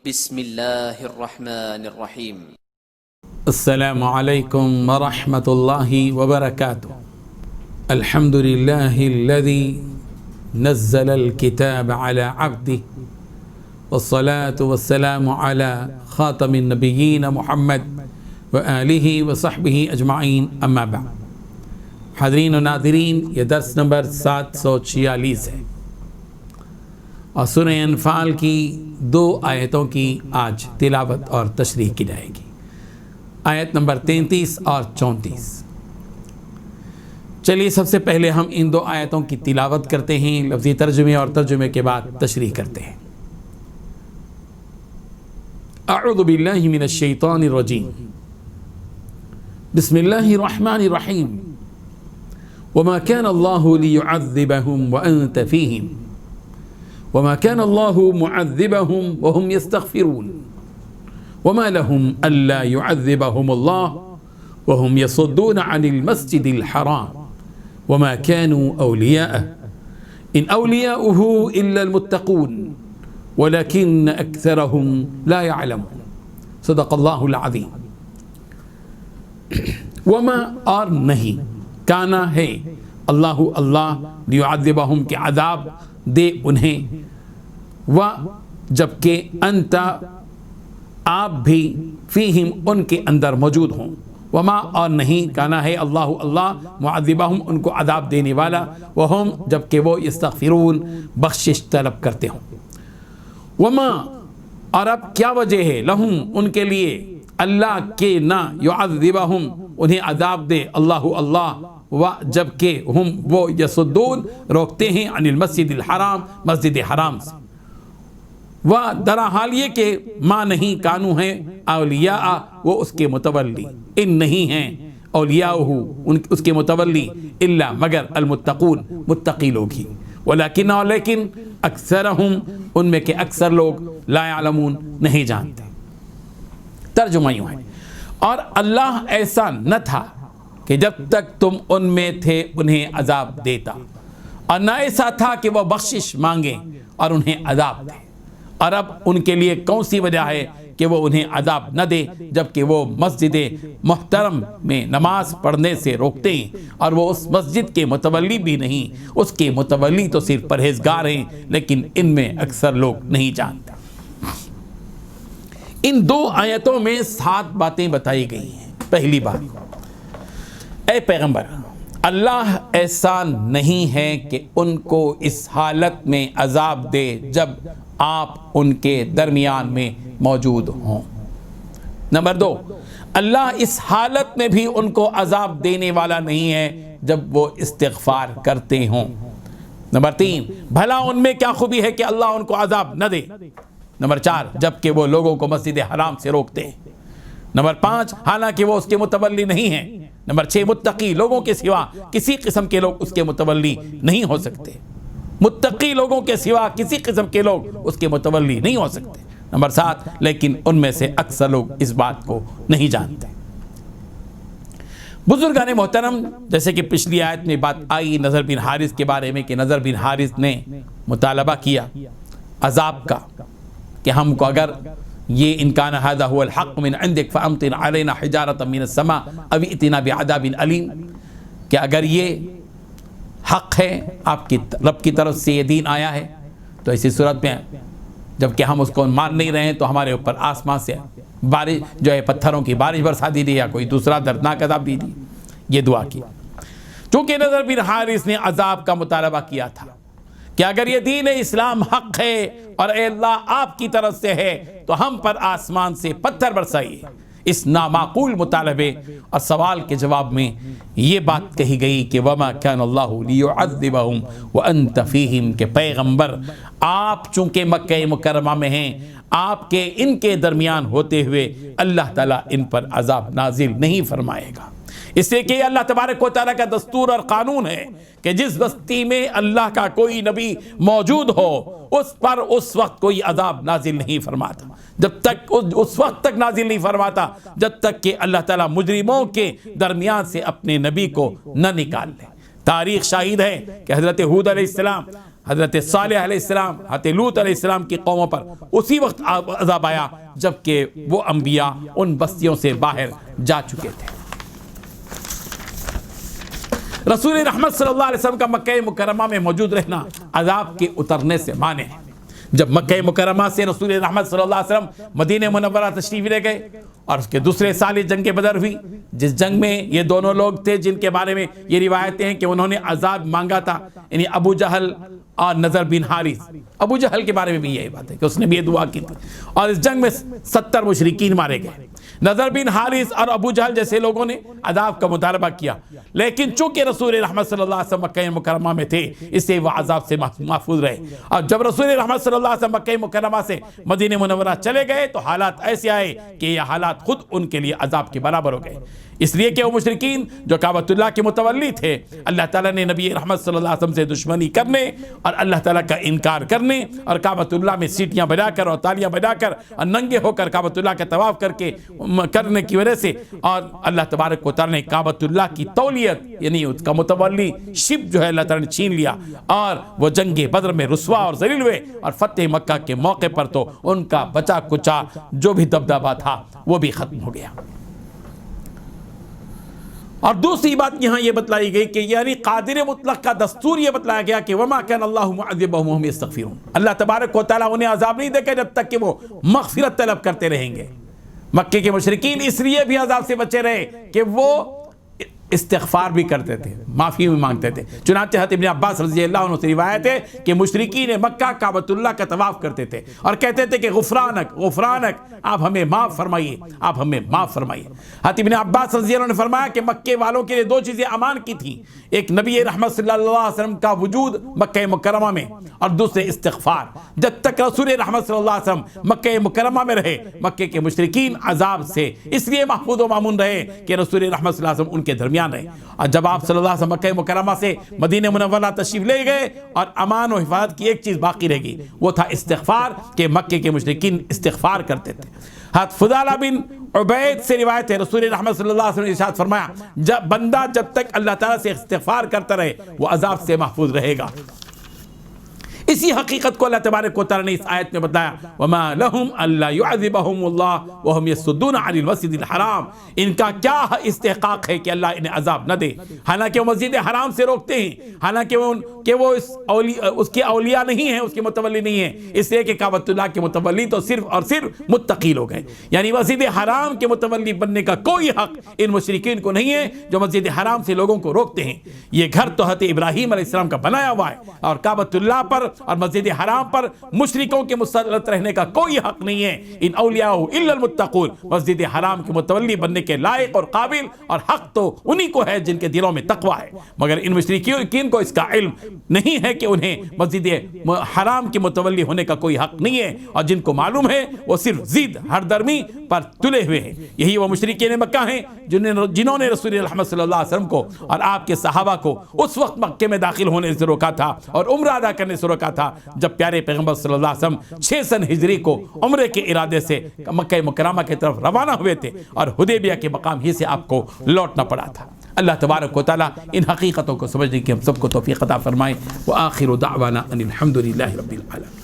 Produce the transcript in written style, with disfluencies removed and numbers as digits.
بسم اللہ الرحمن الرحیم۔ السلام علیکم ورحمۃ اللہ وبرکاتہ۔ الحمد للہ الذی نزل الكتاب على عبده والصلاة والسلام على خاتم النبیین محمد وآلہ وصحبہ اجمعین، اما بعد۔ حاضرین و ناظرین، یہ درس نمبر 746 ہے اور سورہ انفال کی 2 آیتوں کی آج تلاوت اور تشریح کی جائے گی، آیت نمبر 33 اور 34۔ چلیے سب سے پہلے ہم ان 2 آیتوں کی تلاوت کرتے ہیں، لفظی ترجمے اور ترجمے کے بعد تشریح کرتے ہیں۔ اعوذ باللہ من الشیطان الرجیم، بسم اللہ الرحمن الرحیم۔ وما كان الله ليعذبهم وأنت فيهم وما كان الله معذبهم وهم يستغفرون وما لهم ألا يعذبهم الله وهم يصدون عن المسجد الحرام وما كانوا أولياءه إن أولياؤه إلا المتقون ولكن أكثرهم لا يعلمون۔ صدق الله العظيم۔ وما اور نہیں، کانا ہے، اللہ لیعذبہم کے عذاب دے انہیں، و جبکہ انت آپ بھی فیہم ان کے اندر موجود ہوں، وما اور نہیں، کانا ہے اللہ معذبہم ان کو عذاب دینے والا، وہم جبکہ وہ یستغفرون بخشش طلب کرتے ہوں۔ وما اور اب کیا وجہ ہے، لہم ان کے لیے، اللہ کے نہ یعذبہم انہیں عذاب دے اللہ و جبکہ ہم وہ یصدون روکتے ہیں عن المسجد الحرام مسجد حرام سے، و درا حال یہ کہ ما نہیں کانو ہیں اولیاء وہ اس کے متولی، ان نہیں ہیں اولیاءہ اس کے متولی، الا مگر المتقون متقی لوگ ہی، ولیکن اور لیکن اکثرہم ان میں کے اکثر لوگ لا یعلمون نہیں جانتے۔ ترجمہ یوں ہے، اور اللہ ایسا نہ تھا کہ جب تک تم ان میں تھے انہیں عذاب دیتا، اور نہ ایسا تھا کہ وہ بخشش مانگیں اور انہیں عذاب دے، اور اب ان کے لیے کون سی وجہ ہے کہ وہ انہیں عذاب نہ دے جبکہ وہ مسجد محترم میں نماز پڑھنے سے روکتے ہیں، اور وہ اس مسجد کے متولی بھی نہیں، اس کے متولی تو صرف پرہیزگار ہیں لیکن ان میں اکثر لوگ نہیں جانتے۔ ان 2 آیتوں میں 7 باتیں بتائی گئی ہیں۔ پہلی بات، اے پیغمبر، اللہ ایسا نہیں ہے کہ ان کو اس حالت میں عذاب دے جب آپ ان کے درمیان میں موجود ہوں۔ نمبر 2، اللہ اس حالت میں بھی ان کو عذاب دینے والا نہیں ہے جب وہ استغفار کرتے ہوں۔ نمبر 3، بھلا ان میں کیا خوبی ہے کہ اللہ ان کو عذاب نہ دے۔ نمبر 4، جبکہ وہ لوگوں کو مسجد حرام سے روکتے ہیں۔ نمبر 5، حالانکہ وہ اس کے متولی نہیں ہیں۔ نمبر 6، متقی لوگوں کے سوا کسی قسم کے لوگ اس کے متولی نہیں ہو سکتے، متقی لوگوں کے سوا کسی قسم کے لوگ اس کے متولی نہیں ہو سکتے۔ نمبر 7، لیکن ان میں سے اکثر لوگ اس بات کو نہیں جانتے۔ بزرگان محترم، جیسے کہ پچھلی آیت میں بات آئی نضر بن حارث کے بارے میں کہ نضر بن حارث نے مطالبہ کیا عذاب کا کہ ہم کو اگر یہ ان کان ھذا ھو الحق من عندک فامطر علینا حجارۃ من السماء او ائتنا بعذاب علیم، کہ اگر یہ حق ہے آپ کی رب کی طرف سے یہ دین آیا ہے تو ایسی صورت میں جبکہ ہم اس کو مان نہیں رہے ہیں تو ہمارے اوپر آسمان سے بارش جو ہے پتھروں کی بارش برسا دیجیے یا کوئی دوسرا دردناک عذاب دیجیے، یہ دعا کی۔ چونکہ نضر بن حارث نے عذاب کا مطالبہ کیا تھا کہ اگر یہ دین اسلام حق ہے اور اے اللہ آپ کی طرف سے ہے تو ہم پر آسمان سے پتھر برسائیے۔ اس نامعقول مطالبے اور سوال کے جواب میں یہ بات کہی گئی کہ وما كان الله ليعذبهم وانت فيهم، کہ پیغمبر آپ چونکہ مکہ مکرمہ میں ہیں، آپ کے ان کے درمیان ہوتے ہوئے اللہ تعالیٰ ان پر عذاب نازل نہیں فرمائے گا، اس لیے کہ اللہ تبارک و تعالیٰ کا دستور اور قانون ہے کہ جس بستی میں اللہ کا کوئی نبی موجود ہو اس پر اس وقت کوئی عذاب نازل نہیں فرماتا، جب تک اس وقت تک نازل نہیں فرماتا جب تک کہ اللہ تعالیٰ مجرموں کے درمیان سے اپنے نبی کو نہ نکال لے۔ تاریخ شاہد ہے کہ حضرت ہود علیہ السلام حضرت صالح علیہ السلام، حضرت لوط علیہ السلام کی قوموں پر اسی وقت عذاب آیا جب کہ وہ انبیاء ان بستیوں سے باہر جا چکے تھے۔ رسول رحمت صلی اللہ علیہ وسلم کا مکہ مکرمہ میں موجود رہنا عذاب کے اترنے سے مانے ہے۔ جب مکہ مکرمہ سے رسول رحمت صلی اللہ علیہ وسلم مدینہ منورہ تشریف لے گئے اور اس کے دوسرے سال جنگ بدر ہوئی، جس جنگ میں یہ دونوں لوگ تھے جن کے بارے میں یہ روایتیں ہیں کہ انہوں نے عذاب مانگا تھا، یعنی ابو جہل اور نضر بن حارث۔ ابو جہل کے بارے میں بھی یہی بات ہے کہ اس نے بھی یہ دعا کی تھی، اور اس جنگ میں 70 مشرکین مارے گئے۔ نضر بن حارث اور ابو جہل جیسے لوگوں نے عذاب کا مطالبہ کیا، لیکن چونکہ رسول رحمت صلی اللہ علیہ وسلم مکہ مکرمہ میں تھے اس سے وہ عذاب سے محفوظ رہے۔ اور جب رسول رحمت صلی اللہ علیہ وسلم مکہ مکرمہ سے مدینہ منورہ چلے گئے تو حالات ایسے آئے کہ یہ حالات خود ان کے لیے عذاب کے برابر ہو گئے، اس لیے کہ وہ مشرکین جو کعبۃ اللہ کے متولی تھے، اللہ تعالیٰ نے نبی رحمت صلی اللہ علیہ وسلم سے دشمنی کرنے اور اللہ تعالیٰ کا انکار کرنے اور کعبۃ اللہ میں سیٹیاں بجا کر اور تالیاں بجا کر اور ننگے ہو کر کعبۃ اللہ کا طواف کرنے کی وجہ سے، اور اللہ تبارک و تعالیٰ نے کعبۃ اللہ کی تولیت یعنی اس کا متولی شپ جو ہے اللہ تعالیٰ نے چھین لیا، اور وہ جنگ بدر میں رسوا اور ذلیل ہوئے، اور فتح مکہ کے موقع پر تو ان کا بچا کچا جو بھی دبدبہ تھا وہ بھی ختم ہو گیا۔ اور دوسری بات یہاں یہ بتلائی گئی کہ یعنی قادر مطلق کا دستور یہ بتلایا گیا کہ وما كان الله معذبهم وهم يستغفرون، اللہ تبارک و تعالیٰ انہیں عذاب نہیں دے گا جب تک کہ وہ مغفرت طلب کرتے رہیں گے۔ مکے کے مشرکین اس لیے بھی عذاب سے بچے رہے کہ وہ استغفار بھی کرتے تھے، معافی بھی مانگتے تھے۔ چنانچہ حضرت ابن عباس رضی اللہ عنہ سے روایت ہے کہ مشرکین مکہ کعبۃ اللہ کا طواف کرتے تھے اور کہتے تھے کہ غفرانک غفرانک، آپ ہمیں معاف فرمائیے، آپ ہمیں معاف فرمائیے۔ حضرت ابن عباس رضی اللہ عنہ نے فرمایا کہ مکے والوں کے لیے دو چیزیں امان کی تھیں، ایک نبی رحمت صلی اللہ علیہ وسلم کا وجود مکہ مکرمہ میں، اور دوسرے استغفار۔ جب تک رسول رحمت صلی اللہ علیہ وسلم مکہ مکرمہ میں رہے مکے کے مشرکین عذاب سے اس لیے محفوظ و مامون رہے کہ رسول رحمت صلی اللہ علیہ وسلم ان کے درمیان رہے، اور جب آپ صلی اللہ علیہ وسلم مکہ مکرمہ سے مدینہ منورہ تشریف لے گئے اور امان و حفاظت کی ایک چیز باقی رہ گئی، وہ تھا استغفار، کہ مکے کے مشرکین استغفار کرتے تھے۔ حضرت فضالہ بن عبید سے روایت ہے رسول رحمت صلی اللہ علیہ وسلم نے ارشاد فرمایا جب بندہ جب تک اللہ تعالیٰ سے استغفار کرتا رہے وہ عذاب سے محفوظ رہے گا۔ اسی حقیقت کو اللہ تبارک و تعالیٰ نے اس آیت میں بتایا وَمَا لَهُمْ أَلَّا يُعَذِّبَهُمُ اللَّهُ وَهُمْ يَصُدُّونَ عَنِ الْمَسْجِدِ الْحَرَامِ، ان کا کیا استحقاق ہے کہ اللہ انہیں عذاب نہ دے، حالانکہ وہ مسجد حرام سے روکتے ہیں، حالانکہ وہ اس کے اولیاء نہیں ہیں، اس کے متولی نہیں ہیں، اس لیے کہ کعبۃ اللہ کے متولی تو صرف اور صرف متقی لوگ ہیں، یعنی مسجد حرام کے متولی بننے کا کوئی حق ان مشرکین کو نہیں ہے جو مسجد حرام سے لوگوں کو روکتے ہیں۔ یہ گھر تو حضرت ابراہیم علیہ السلام کا بنایا ہوا ہے، اور کعبۃ اللہ پر اور مسجد حرام پر مشرکوں کے مسلط رہنے کا کوئی حق نہیں ہے۔ ان اولیاء الا المتقون، مسجد حرام کے متولی بننے کے لائق اور قابل اور حق تو انہی کو ہے جن کے دلوں میں تقوی ہے، مگر ان مشرکین کو اس کا علم نہیں ہے کہ انہیں مسجد حرام کے متولی ہونے کا کوئی حق نہیں ہے، اور جن کو معلوم ہے وہ صرف ضد ہر درمی پر تلے ہوئے ہیں۔ یہی وہ مشرکین مکہ ہیں جنہوں نے رسول رحمت صلی اللہ علیہ وسلم کو اور آپ کے صحابہ کو اس وقت مکے میں داخل ہونے سے روکا تھا اور عمرہ ادا کرنے سے روکا تھا جب پیارے پیغمبر صلی اللہ علیہ وسلم 6 سن ہجری کو عمرے کے ارادے سے مکہ مکرمہ کی طرف روانہ ہوئے تھے، اور حدیبیہ کے مقام ہی سے آپ کو لوٹنا پڑا تھا۔ اللہ تبارک و تعالیٰ ان حقیقتوں کو سمجھنے کی ہم سب کو توفیق عطا فرمائے۔ وآخر دعوانا ان الحمدللہ رب العالمین۔